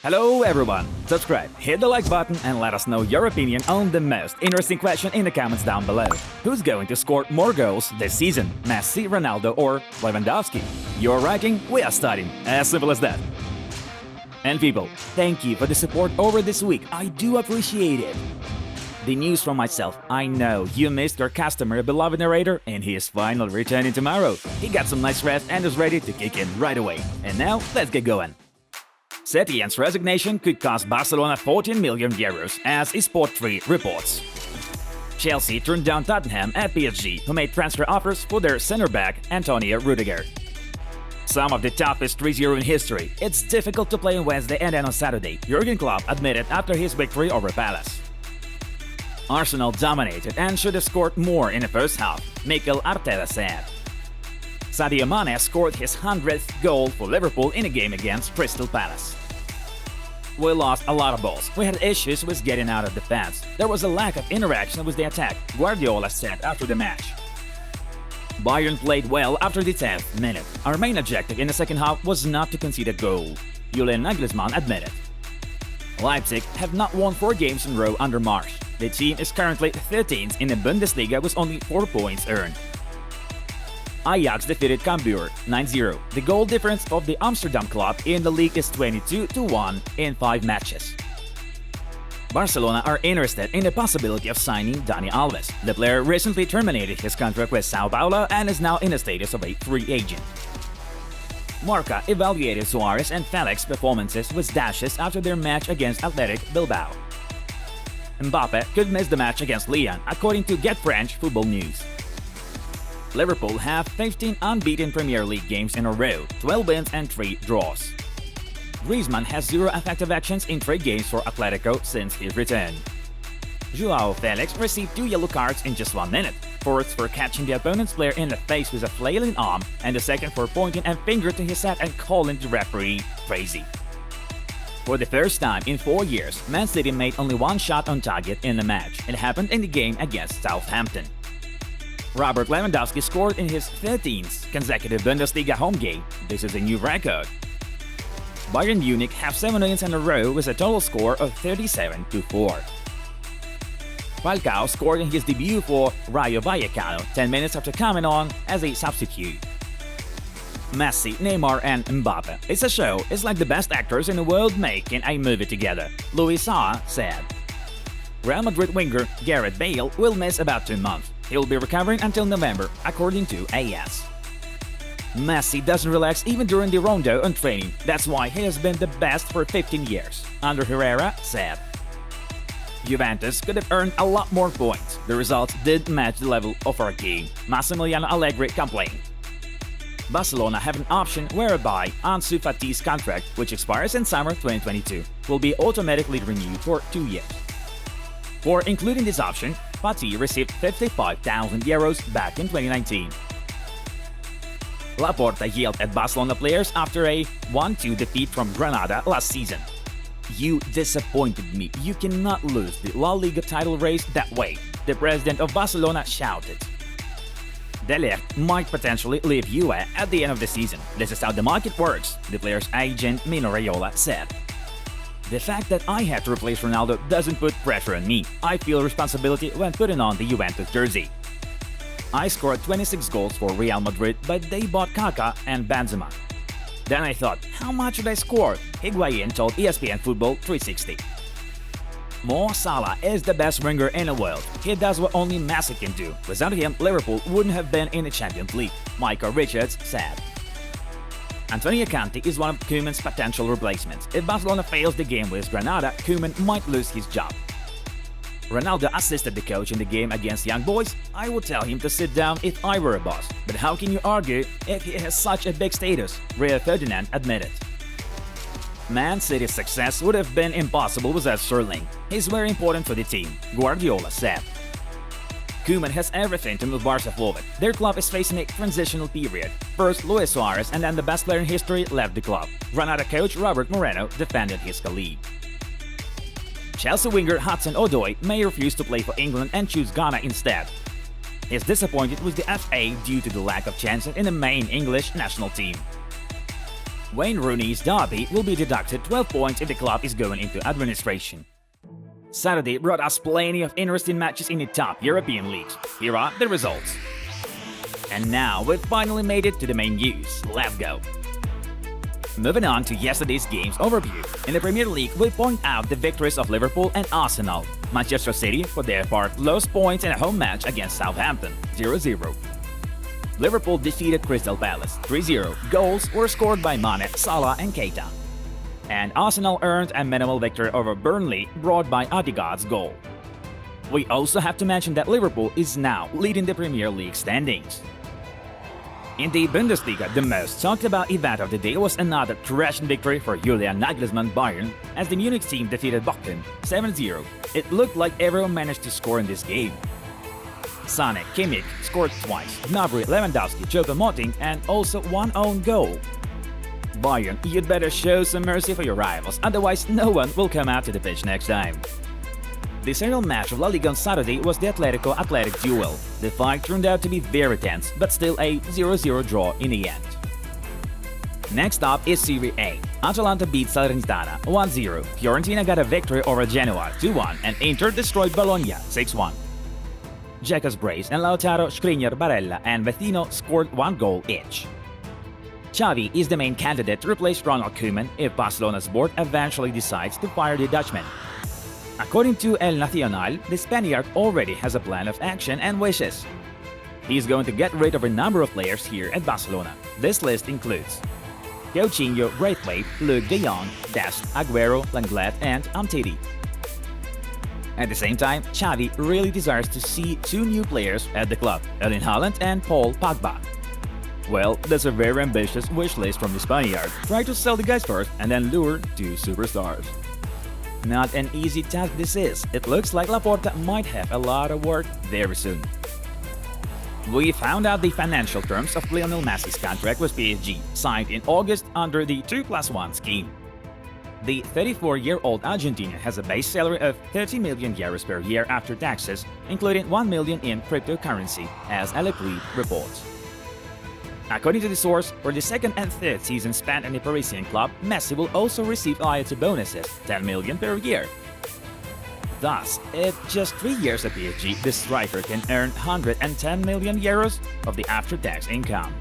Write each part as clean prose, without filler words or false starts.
Hello everyone! Subscribe, hit the like button and let us know your opinion on the most interesting question in the comments down below. Who's going to score more goals this season? Messi, Ronaldo or Lewandowski? You're writing, we are studying. As simple as that. And people, thank you for the support over this week. I do appreciate it. The news from myself, I know you missed your customer, beloved narrator, and he is finally returning tomorrow. He got some nice rest and is ready to kick in right away. And now, let's get going. Setien's resignation could cost Barcelona 14 million euros, as Sport3 reports. Chelsea turned down Tottenham at PSG, who made transfer offers for their center-back Antonio Rudiger. Some of the toughest 3-0 in history. It's difficult to play on Wednesday and then on Saturday, Jurgen Klopp admitted after his victory over Palace. Arsenal dominated and should have scored more in the first half, Mikel Arteta said. Sadio Mane scored his 100th goal for Liverpool in a game against Crystal Palace. We lost a lot of balls. We had issues with getting out of defense. There was a lack of interaction with the attack, Guardiola said after the match. Bayern played well after the 10th minute. Our main objective in the second half was not to concede a goal, Julian Nagelsmann admitted. Leipzig have not won 4 games in a row under Marsch. The team is currently 13th in the Bundesliga with only 4 points earned. Ajax defeated Cambuur 9-0. The goal difference of the Amsterdam club in the league is 22-1 in 5 matches. Barcelona are interested in the possibility of signing Dani Alves. The player recently terminated his contract with Sao Paulo and is now in the status of a free agent. Marca evaluated Suarez and Felix's performances with dashes after their match against Athletic Bilbao. Mbappe could miss the match against Lyon, according to Get French Football News. Liverpool have 15 unbeaten Premier League games in a row, 12 wins and 3 draws. Griezmann has 0 effective actions in 3 games for Atletico since his return. João Felix received 2 yellow cards in just 1 minute, first for catching the opponent's player in the face with a flailing arm, and the second for pointing a finger to his head and calling the referee crazy. For the first time in 4 years, Man City made only 1 shot on target in the match. It happened in the game against Southampton. Robert Lewandowski scored in his 13th consecutive Bundesliga home game. This is a new record. Bayern Munich have 7 wins in a row with a total score of 37-4. Falcao scored in his debut for Rayo Vallecano 10 minutes after coming on as a substitute. Messi, Neymar and Mbappe. It's a show, it's like the best actors in the world making a movie together, Luis Saha said. Real Madrid winger Gareth Bale will miss about 2 months. He'll be recovering until November, according to AS. Messi doesn't relax even during the rondo on training. That's why he has been the best for 15 years, Ander Herrera said. Juventus could have earned a lot more points. The results did match the level of our game, Massimiliano Allegri complained. Barcelona have an option whereby Ansu Fati's contract, which expires in summer 2022, will be automatically renewed for 2 years. For including this option, Fati received 55,000 euros back in 2019. Laporta yelled at Barcelona players after a 1-2 defeat from Granada last season. "You disappointed me. You cannot lose the La Liga title race that way," the president of Barcelona shouted. De Ligt might potentially leave Juve at the end of the season. This is how the market works, the player's agent Mino Raiola said. "The fact that I had to replace Ronaldo doesn't put pressure on me. I feel responsibility when putting on the Juventus jersey. I scored 26 goals for Real Madrid, but they bought Kaká and Benzema. Then I thought, how much should I score?" Higuain told ESPN Football 360. Mo Salah is the best winger in the world. He does what only Messi can do. Without him, Liverpool wouldn't have been in the Champions League, Michael Richards said. Antonio Conte is one of Koeman's potential replacements. If Barcelona fails the game with Granada, Koeman might lose his job. Ronaldo assisted the coach in the game against Young Boys. "I would tell him to sit down if I were a boss. But how can you argue if he has such a big status?" Rio Ferdinand admitted. Man City's success would have been impossible without Erling. He's very important for the team, Guardiola said. Koeman has everything to move Barca forward. Their club is facing a transitional period. First Luis Suarez and then the best player in history left the club. Granada coach Robert Moreno defended his colleague. Chelsea winger Hudson-Odoi may refuse to play for England and choose Ghana instead. He's disappointed with the FA due to the lack of chances in the main English national team. Wayne Rooney's derby will be deducted 12 points if the club is going into administration. Saturday brought us plenty of interesting matches in the top European leagues. Here are the results. And now we've finally made it to the main news. Let's go! Moving on to yesterday's games overview. In the Premier League, we point out the victories of Liverpool and Arsenal. Manchester City, for their part, lost points in a home match against Southampton, 0-0. Liverpool defeated Crystal Palace, 3-0. Goals were scored by Mane, Salah and Keita. And Arsenal earned a minimal victory over Burnley, brought by Odegaard's goal. We also have to mention that Liverpool is now leading the Premier League standings. In the Bundesliga, the most talked about event of the day was another thrashing victory for Julian Nagelsmann Bayern as the Munich team defeated Bochum 7-0. It looked like everyone managed to score in this game. Sané, Kimmich scored twice, Gnabry, Lewandowski, Choupo-Moting and also one own goal. Bayern, you'd better show some mercy for your rivals, otherwise no one will come out to the pitch next time. The central match of La Liga on Saturday was the Atletico-Athletic duel. The fight turned out to be very tense, but still a 0-0 draw in the end. Next up is Serie A. Atalanta beat Salernitana 1-0, Fiorentina got a victory over Genoa 2-1 and Inter destroyed Bologna 6-1. Jacques Brace and Lautaro, Skriniar, Barella and Vecino scored one goal each. XAVI is the main candidate to replace Ronald Koeman if Barcelona's board eventually decides to fire the Dutchman. According to El Nacional, the Spaniard already has a plan of action and wishes. He's going to get rid of a number of players here at Barcelona. This list includes Coutinho, Braithwaite, Luc de Jong, Dest, Aguero, Langlet and Umtiti. At the same time, XAVI really desires to see two new players at the club, Erling HAALAND and Pogba. Well, that's a very ambitious wish list from the Spaniard. Try to sell the guys first and then lure two superstars. Not an easy task this is. It looks like Laporta might have a lot of work very soon. We found out the financial terms of Lionel Messi's contract with PSG, signed in August under the 2+1 scheme. The 34-year-old Argentinian has a base salary of 30 million euros per year after taxes, including 1 million in cryptocurrency, as Alepri reports. According to the source, for the second and third season spent in the Parisian club, Messi will also receive loyalty bonuses, 10 million per year. Thus, if just 3 years at PSG, the striker can earn 110 million euros of the after-tax income.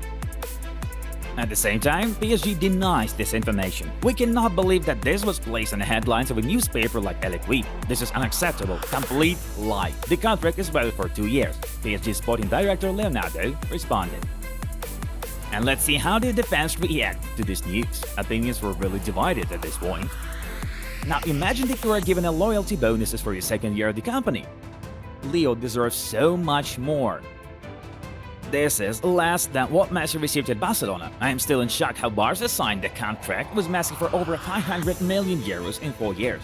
At the same time, PSG denies this information. We cannot believe that this was placed on the headlines of a newspaper like L'Equipe. This is unacceptable, complete lie. The contract is valid for 2 years. PSG sporting director Leonardo responded. And let's see how the defense react to this news. Opinions were really divided at this point. Now imagine if you are given a loyalty bonuses for your second year of the company. Leo deserves so much more. This is less than what Messi received at Barcelona. I am still in shock how Barca signed the contract with Messi for over 500 million euros in 4 years.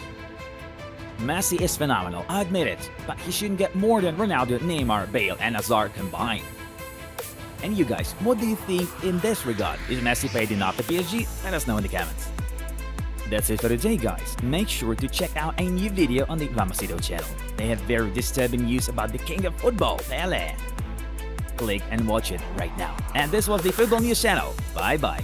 Messi is phenomenal, I admit it, but he shouldn't get more than Ronaldo, Neymar, Bale and Hazard combined. And you guys, what do you think in this regard? Is Messi paid enough at PSG? Let us know in the comments. That's it for today guys. Make sure to check out a new video on the Vamosito channel. They have very disturbing news about the king of football, Pele. Click and watch it right now. And this was the Football News channel. Bye bye.